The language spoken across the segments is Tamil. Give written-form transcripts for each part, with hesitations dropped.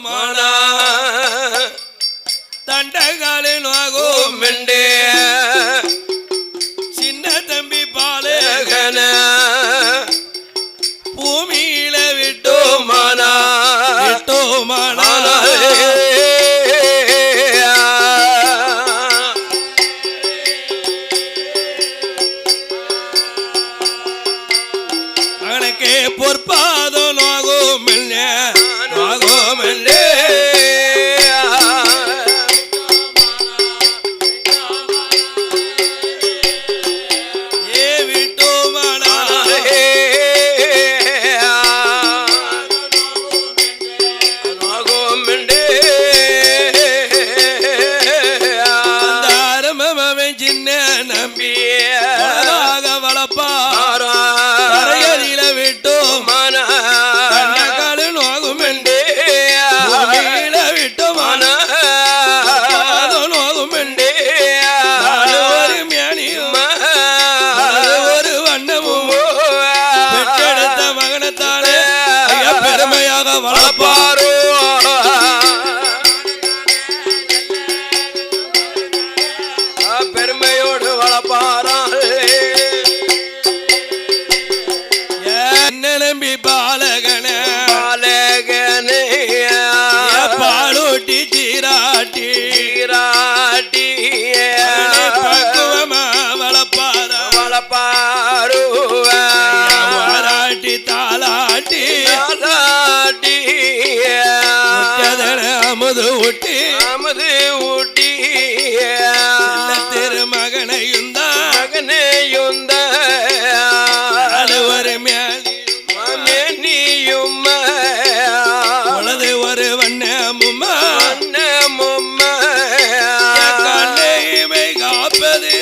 மானா தண்டகாலில் வாகோ மெண்டே சின்ன தம்பி பாலகன பூமியில விட்டோ மானா அவனுக்கே பொற்பாதோ நோகோ மெல்லே பெருமையோடு வளப்பாரா என்ன நம்பி பாலகன பாலூட்டி சீராட்டி பக்குவமா வளப்பாரு வாராட்டி தாளாட்டி அமுது ஊட்டி திருமகனையும் ஒரு மேனியும் உளது ஒரு வண்ணமும்மா கண்ணையுமை காப்பது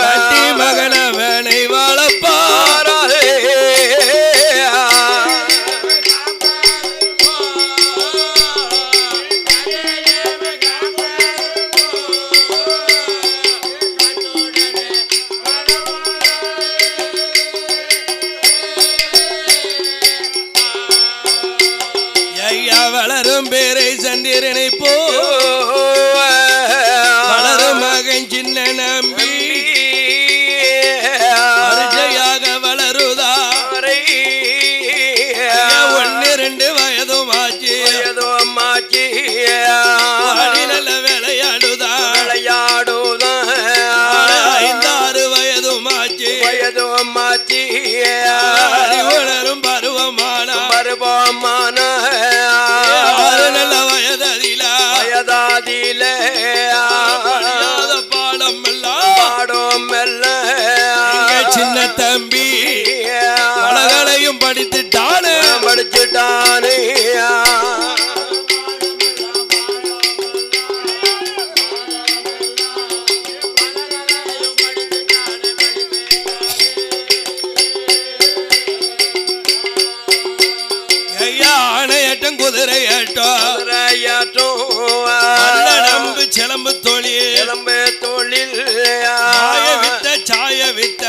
கட்டி மகன வேலை வளப்பாரா வளரும் பேரை சந்திரனை போ வளரும் மகன் சின்ன நம்பி அரிசையாக வளருதா 1-2 வயதும் ஆச்சு நல்ல விளையாடுதா 5-6 வயதும் ஆச்சு வளரும் பருவமான நல்ல வயதாதில பாடம் சின்ன தம்பி பலகளையும் படிச்சுட்டானே ஆணையட்டும் குதிரையாட்டும் நம்பு சிலம்பு தொழில் சாய வித்த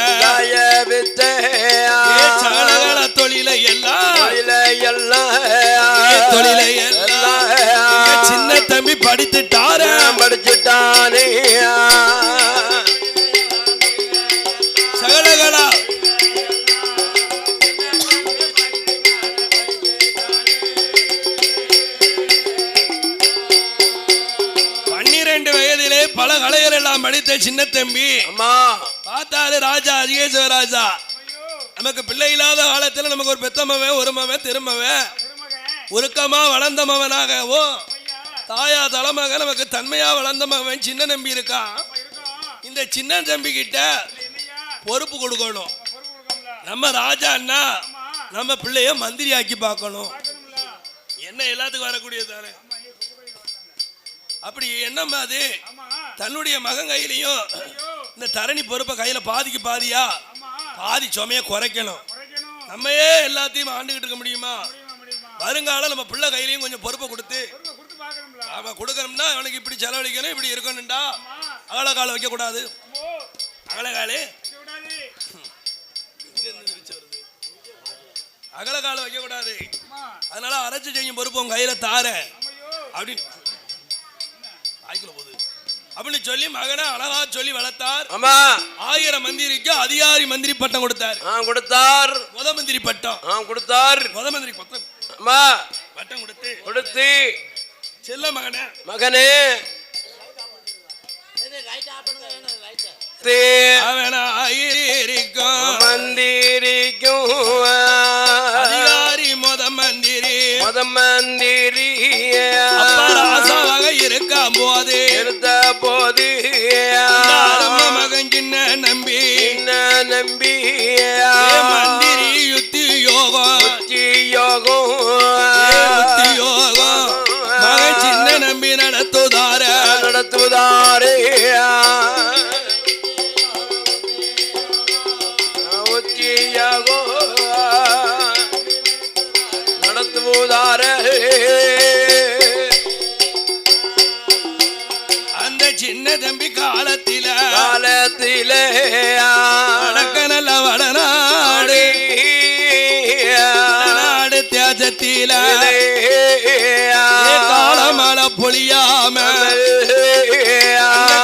சகலகள தொழிலை எல்லாம் சின்ன தம்பி படிச்சுட்டானே சகலகளா 12 வயதிலே பல கலைகள் எல்லாம் படித்த சின்ன தம்பி பார்த்தாரு ராஜா அதிகேசவ ராஜா. நமக்கு பிள்ளை இல்லாத காலத்தில் நமக்கு ஒரு பெத்தமவன் ஒரு மவன் திருமவன் உருக்கமா வளர்ந்த மவனாகவோ தாயா தலைமக நமக்கு தன்மையா வளர்ந்த மவன் சின்ன நம்பி இருக்கான். இந்த சின்ன தம்பி கிட்ட பொறுப்பு கொடுக்கணும். நம்ம ராஜா அண்ணா நம்ம பிள்ளைய மந்திரி ஆக்கி பார்க்கணும். என்ன எல்லாத்துக்கும் வரக்கூடியது தானே. அப்படி என்னம்மா அது தன்னுடைய மகன் கையிலையும் இந்த தரணி பொறுப்பை கையில பாதிக்கு பாதியா பாதி சுமைய குறைக்கணும். நம்மையே எல்லாத்தையும் ஆண்டுகிட்டு இருக்க முடியுமா? வருங்காலம் நம்ம பிள்ளை கையிலையும் கொஞ்சம் பொறுப்பை கொடுத்து அவன் கொடுக்கணும்னா அவனுக்கு இப்படி செலவழிக்கணும், இப்படி இருக்கணும்டா. அகல கால வைக்க கூடாது. அகல காலே கால வைக்க கூடாது. அதனால அரைச்சு செய்யும் பொறுப்பு உங்க கையில தார அப்படின்னு போகுது அப்படின்னு சொல்லி மகனை அழகா சொல்லி வளர்த்தார். 1000 மந்திரிக்கு அதிகாரி மந்திரி பட்டம் கொடுத்தார். முத மந்திரி பட்டம் முத மந்திரி பட்டம் கொடுத்து செல்ல மகனே மந்திரிக்கும் அதிகாரி முத மந்திரி ராசாவாக இருக்க போது மகன் சின்ன நம்பி மந்திரி யுத்தி யோகம் மகன் சின்ன நம்பி நடத்துதாரே அந்த சின்ன தம்பி காலத்தில நல்ல வடநாடு தியாஜத்தில காலமழை பொழியாம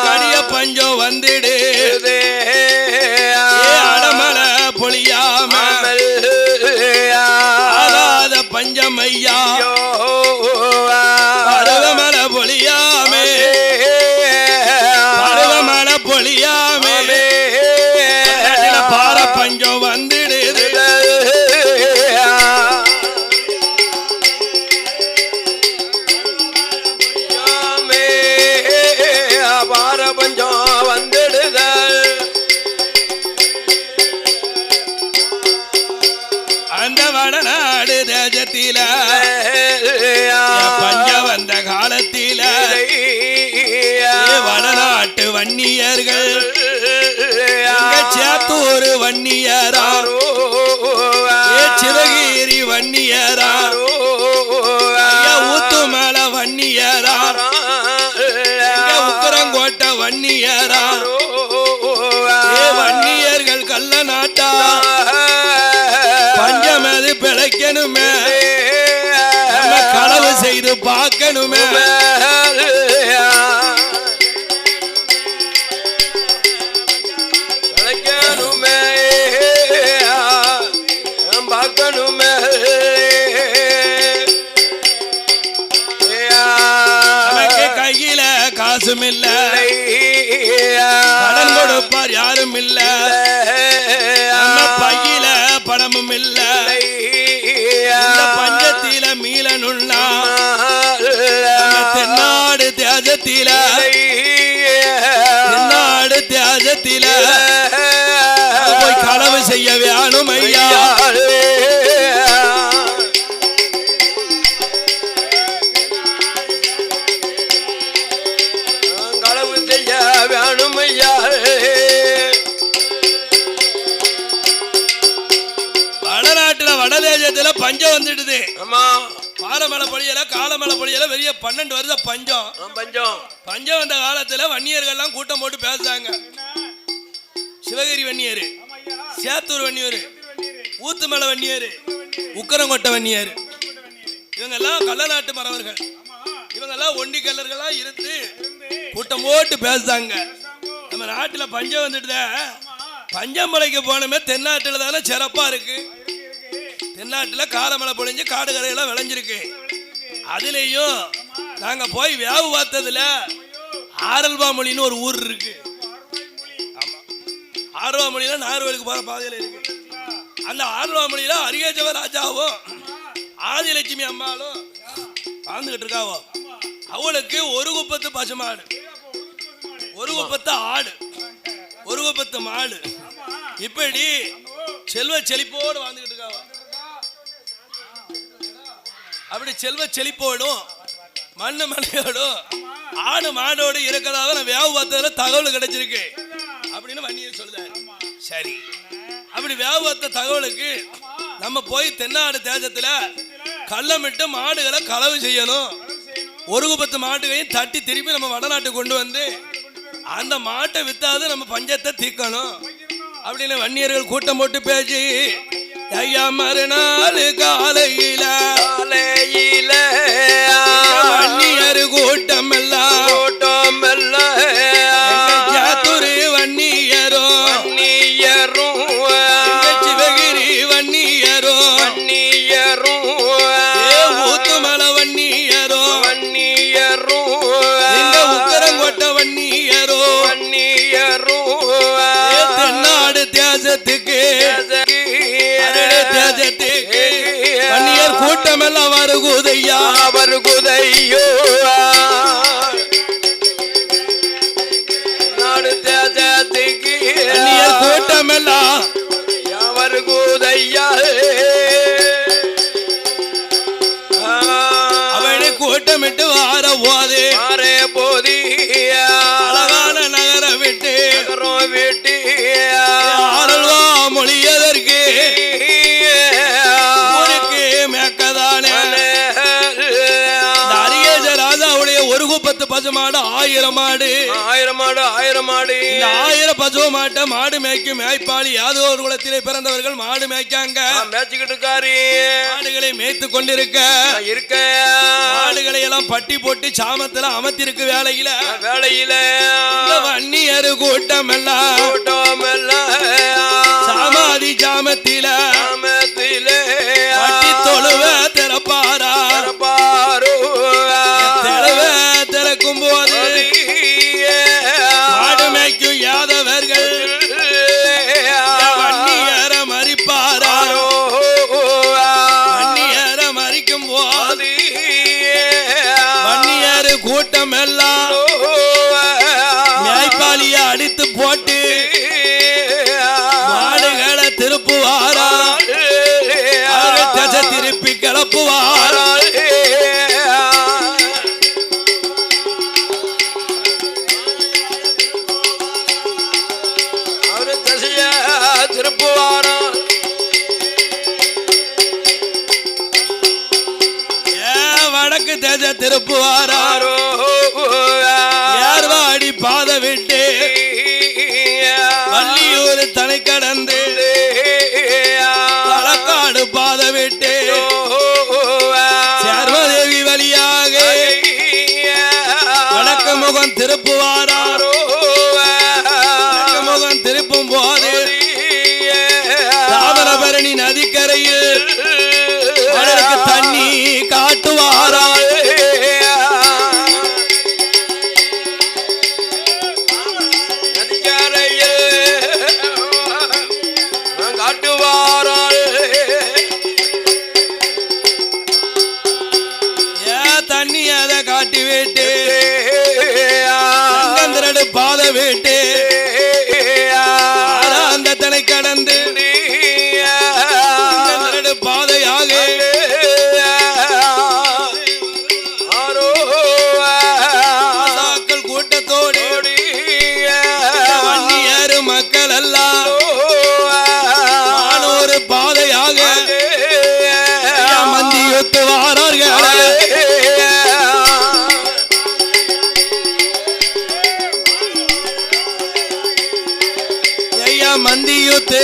கடிய பஞ்சம் வந்துடு அடமழை பொழியாம ஆகாத பஞ்சம் ஐயா பருவமழை பொழியாமே பார பஞ்சம் வந்துடுது. அந்த வடநாடு தேசத்தில பஞ்சம் வந்த காலத்தில வடநாட்டு வன்னியர்கள் சேத்தூர் வன்னியரா சிவகிரி வன்னியரா ஊத்துமலை வன்னியரா உக்கரங்கோட்டை வன்னியரா வன்னியர்கள் கள்ள நாட்டா பஞ்சமது பிழைக்கணுமே களவு செய்து பார்க்கணுமே கையில காசும் இல்ல கடன் கொடுப்பார் யாரும் இல்ல பையில பணமும் இல்ல பஞ்சத்தில மீளனுள்ளா தென்னாடு தியாஜத்தில போய் களவு செய்ய வேணும் ஐயா வடநாட்டுல வடதேசத்துல பஞ்சம் வந்துடுது. பாரமலை பொழியல காலமலை பொழியல பெரிய 12 வருஷம் பஞ்சம் வந்த காலத்துல வன்னியர்கள் கூட்டம் போட்டு பேசுறாங்க. சிவகிரி வன்னியர், சேத்தூர் வன்னியர், ஊத்துமலை வன்னியர், உக்கரங்கோட்டை வன்னியர், இவங்க எல்லாம் கள்ளநாட்டு மறவர்கள். இவங்க எல்லாம் ஒண்டி கல்லர்களா இருந்து கூட்டம் போட்டு பேசுறாங்க. நம்ம நாட்டுல பஞ்சம் வந்துடுத, பஞ்சம் முளைக்க போனமே தென்னாட்டுல தானே சிறப்பா இருக்கு. தென்னாட்டுல காலமழை பொழிஞ்சு காடு கரையெல்லாம் விளைஞ்சிருக்கு. அதுலயும் நாங்க போய் வேவு பார்த்ததுல ஆரல்வாமொழின்னு ஒரு ஊர் இருக்கு. ஆர்வாமொழியில நாகர்கோவிலுக்கு போற பாதையில இருக்கு. அந்த ஆர்வாமொழியில அரியஜவ ராஜாவும் ஆதிலட்சுமி அம்மாளும் வாழ்ந்துகிட்டு இருக்காவோ. அவளுக்கு ஒரு குப்பத்து பசுமாடு, ஒரு குப்பத்து ஆடு, ஒரு குப்பத்து மாடு, இப்படி செல்வ செழிப்போடு வாழ்ந்துகிட்டு இருக்காவோ. அப்படி செல்வ செழிப்போடும் மண்ணு மலையோடும் ஆடு மாடோடு இருக்கிறதாக நான் வேவு பார்த்ததுல தகவல் கிடைச்சிருக்கு அப்படின்னு வன்னியர் சொல்றாரு. சரி, அப்படி வேவு பார்த்த தகவலுக்கு நம்ம போய் தென்னாடு தேசத்துல கள்ளமிட்டு மாடுகளை களவு செய்யணும். ஒரு குப்பத்து மாட்டுகையும் தட்டி திருப்பி நம்ம வடநாட்டுக்கு கொண்டு வந்து அந்த மாட்டை வித்தாது நம்ம பஞ்சத்தை தீர்க்கணும் அப்படின்னு வன்னியர்கள் கூட்டம் போட்டு பேசி ஐயா மறுநாள் காலையில வன்னியர் கூட்டம் எல்லாம் சாத்துரு வன்னியரும் சிவகிரி வன்னியரும் ஊத்துமலை வன்னியரும் இந்த உக்கரங்கோட்டை வன்னியரும் தென்னாடு தேசத்துக்கு வன்னியர் கூட்டம் எல்லாம் வருகுதையா நாடு தேசத்துக்கு வன்னியர் கூட்டம் எல்லாம் வருகுதையா அவனை கூட்டமிட்டு வார போது அழகான நகர விட்டு ஆரல்வா மொழியதற்கு ஊருக்கு மேக்கதானே ராஜாவுடைய ஒரு குப்பத்து பசுமாடு 1000 மாடு 1000 பசு மாட்டை மாடு மேய்க்கும் மேய்ப்பாளி யாதோ ஒரு குலத்திலே பிறந்தவர்கள் மாடு மேய்க்காங்க மேய்ச்சிக்கிட்டு இருக்காரு மாடுகளை மேய்த்து கொண்டிருக்க மாடுகளை எல்லாம் பட்டி போட்டு சாமத்துல அமர்த்திருக்கு வேலையில வன்னியர் கூட்டம் எல்லாம் சாமாதி சாமத்தில பட்டி தொழுவ திறப்பாரா திறக்கும் போது மாடு மேய்க்கும் யாதவர்கள் வன்னியர மறிப்பாரா வன்னியர மறிக்கும் போது வன்னியர் கூட்டம் எல்லாம் மேய்ப்பாலிய அடித்து போட்டு மாடுகளை திருப்புவாரா திசை திருப்பி கிளப்புவாரா வடக்கு தேச திருப்புவாரோ ஏர்வாடி பாத விட்டு வள்ளியூர் தனை கடந்து தலக்காடு பாத விட்டு சேர்வதேவி வழியாக வடக்கு முகம் திருப்புவாரோ வடக்கு முகம் திருப்பும் போது தாமிரபரணி நதிக்கரையில் தண்ணி காட்டுவாரா தண்ணி அதை காட்டி விட்டு பாத விட்டு அந்த தனை கடந்து பாதையாக கூட்டத்தோடு வன்னியர் மக்கள் எல்லாம் ஒரு பாதையாக மந்தியொத்து வாரார்கள் மந்தியுத்து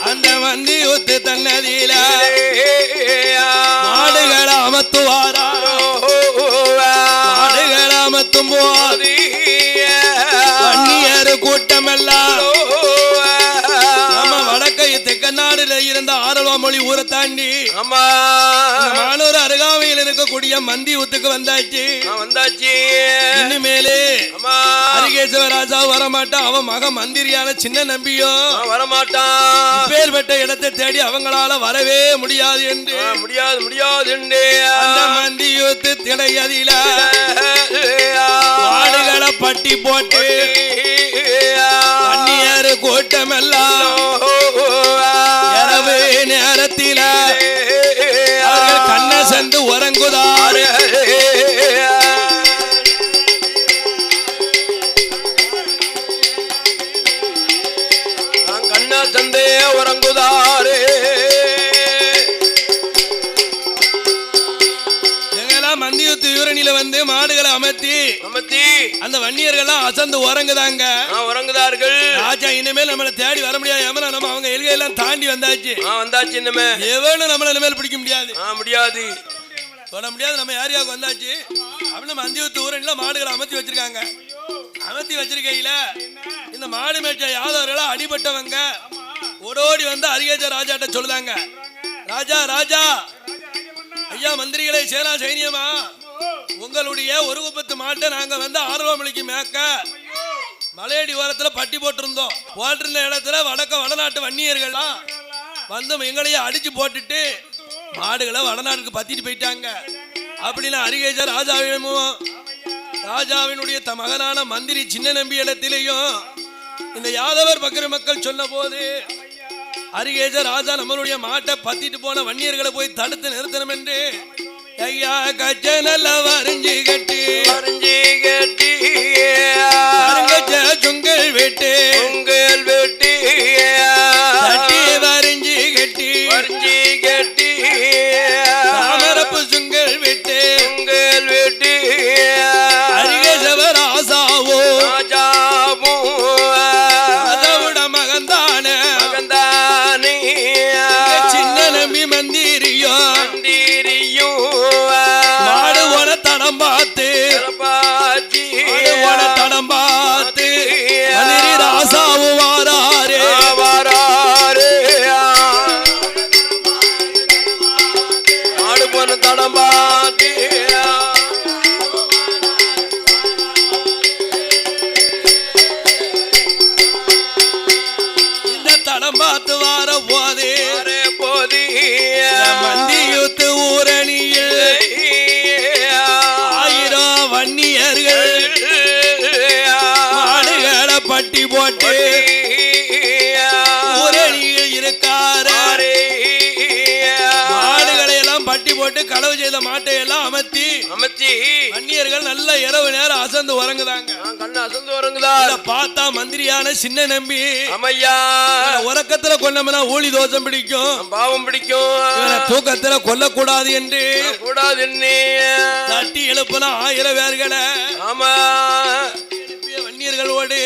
அந்த மந்தியுத்து தன்னதியில மாடுகளை அமர்த்துவாரா மாடுகளை அமர்த்தும் போது வன்னியர் கூட்டம் எல்லாம் நம்ம வடக்கை தெக்கநாடுல இருந்த ஆரல்வா மொழி ஊரை தாண்டி மானூர் அருகாமையில் இருக்கக்கூடிய மந்தி ஊத்துக்கு வந்தாச்சு இனிமேலே அரிகேசவராஜா வரமாட்டான் அவன் மக மந்திரியான சின்ன நம்பியோ வரமாட்டான் பேர்பட்ட இடத்தை தேடி அவங்களால வரவே முடியாது என்று அந்த மந்தி ஊத்து திடையதில மாடுகளை பட்டி போட்டு வன்னியர் கூட்டம் எல்லாம் இரவு நேரத்தில அவர்கள் கண்ண சென்று உறங்குதார் கண்ண சந்தே உறங்குதாரே எங்கெல்லாம் மந்தியுத்து யூரணியில வந்து மாடுகளை அமர்த்தி அந்த வன்னியர்கள் அசந்து உறங்குதாங்க. உறங்குதார்கள். ராஜா இனிமேல் நம்மளை தேடி வர முடியாது. நம்ம அவங்க எல்கையெல்லாம் தாண்டி வந்தாச்சு. வந்தாச்சு. இனிமே எவனும் நம்மள இனிமேல் பிடிக்க முடியாது. முடியாது, சொல்ல முடியாது. நம்ம யாரையாவுக்கு வந்தாச்சு அப்படின்னு மந்தியத்து ஊரன்ல மாடுகளை அமர்த்தி வச்சிருக்காங்க. அமர்த்தி வச்சிருக்கையில இந்த மாடு மேய்ச்ச யாதவர்களா அடிபட்டவங்க ஓடோடி வந்து அரிகேச ராஜாட்ட சொல்லுதாங்க. ராஜா ராஜா ஐயா, மந்திரிகளை சேனா சைனியமா, உங்களுடைய ஒரு குப்பத்து மாட்டை நாங்க வந்து ஆர்வமளிக்கு மேக்க மலையடி ஓரத்துல பட்டி போட்டிருந்தோம். போட்டிருந்த இடத்துல வடநாட்டு வன்னியர்கள்லாம் வந்து எங்களையே அடிச்சு போட்டுட்டு மாடுகளை வடநாட்டுக்கு பத்திட்டு போயிட்டாங்க அப்படின்னு அரிகேச ராஜாவினுடைய மகனான மந்திரி சின்ன நம்பி இடத்திலேயும் இந்த யாதவர் பக்கரி மக்கள் சொன்ன போது அரிகேச ராஜா நம்மளுடைய மாட்டை பத்திட்டு போன வன்னியர்களை போய் தடுத்து நிறுத்தணும் என்று ஐயா கச்ச நல்ல வரைஞ்சி கட்டி சுங்கல் வெட்டு தட்டி வரைஞ்சி கட்டி தாமரப்பு சுங்கல் வெட்டு அரிகேசவர் ஆசாவோ அதோட மகந்தான சின்ன நம்பி மந்திரியோ மாடு ஓட தடம் பார்த்து மந்திரி ராசாவு வாராரே மாடு போன தடம் பார்த்து பார்த்து வார போதே மந்தியுத்து ஊரணியில் 1000 வன்னியர்கள் மாடுகளை பட்டி போட்டு ஊரணியில் இருக்காரு. மாடுகளை எல்லாம் பட்டி போட்டு களவு செய்த மாட்டை எல்லாம் அமர்த்தி வன்னியர்கள் நல்ல இரவு நேரம் அசந்து உறங்குதாங்க. பார்த்தா மந்திரியான சின்ன நம்பி உறக்கத்துல கொல்லமனா ஊழி தோஷம் பிடிக்கும், பாவம் பிடிக்கும், தூக்கத்துல கொல்லக்கூடாது என்று தட்டி எழுப்பின 1000 பேர்களை வன்னியர்களோடு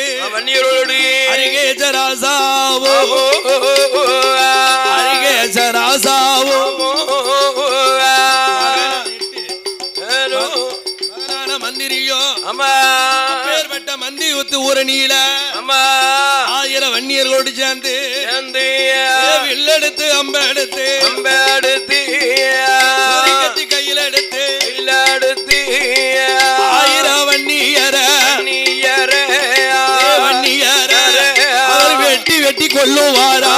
அரிகேச ராசாவோ மந்திரியோ பேர்பட்ட மந்தி ஒத்து ஊரணியில 1000 வன்னியர்களோடு சேர்ந்து வில்லெடுத்து அம்பெடுத்து கத்தி கையில் எடுத்து 1000 வன்னியர அவர் வெட்டி வெட்டி கொல்லுவாரா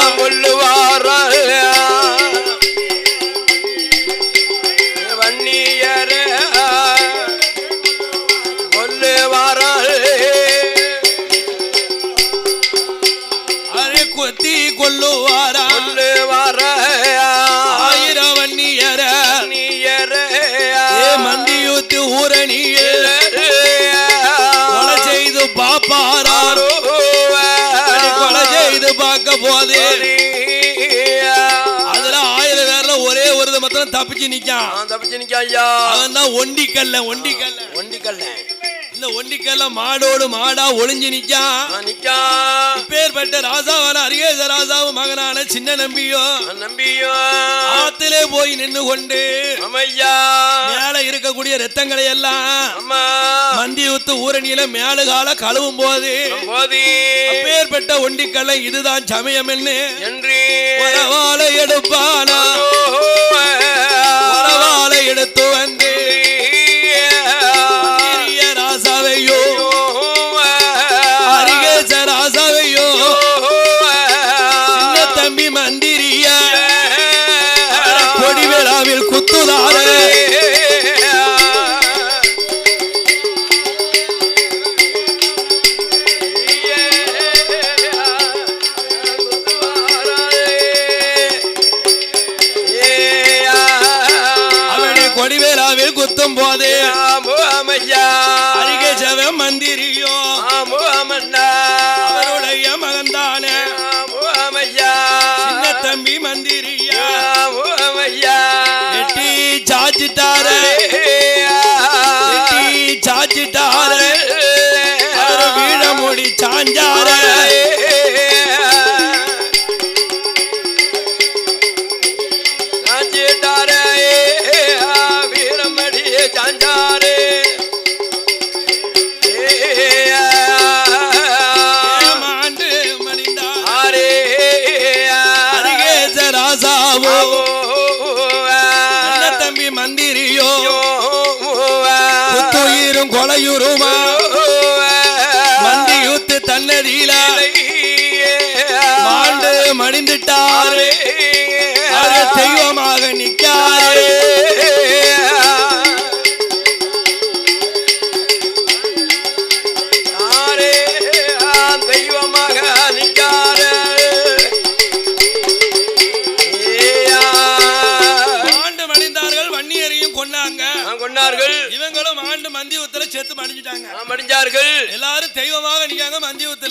கொத்தி கொல்லுவாரா 1000 வன்னியர மந்தியூத்து ஊரணியில் கொலை செய்து பாப்பாரா கொலை செய்து பார்க்க போதே அதுல 1000 பேர்ல ஒரே ஒரு மாத்திரம் தப்பிச்சு நிக்கான். அவன் தான் ஒண்டிக்கல்ல. இந்த ஒண்டிக்கல்ல மாடோடு மாடா ஒளிஞ்சு நிக்கான். பேர்பட்ட ராசாவான அரிகேச ராசாவும் மகனான சின்ன நம்பியோ ஆத்திலே போய் நின்று கொண்டு மேல இருக்கக்கூடிய ரத்தங்களை எல்லாம் மந்தியூத்து ஊரணியில மேலுகால கழுவும் போது பேர்பட்ட ஒண்டிக்கல்ல இதுதான் சமயம் என்று வரவாலை எடுப்பானா வரவாலை எடுத்து வந்து ராசாவையோ அரிகேச ராசாவையோ சின்ன தம்பி மந்திரிய கொடி விழாவில் குத்துதாரே வீரமடி சாஞ்சார வீரமடி சாஞ்சாரே மாண்டு மடிந்தார் அருகேச ராசாவோ நல்ல தம்பி மந்திரியோ புத்துயிரும் கொலையுருமா மந்தியுத்து தன்னதியில மாண்டு மடிந்துட்டாரு தெய்வமாக நிற்காரு தெய்வமாக நிற்காரு மாண்டு மடிந்தார்கள் வன்னியரையும் கொண்டார்கள் இவங்களும் ஆண்டு மந்தியுத்துல சேர்த்து மடிஞ்சிட்டாங்க மடிஞ்சார்கள் எல்லாரும் தெய்வமாக நிக்காங்க மந்தியுத்துல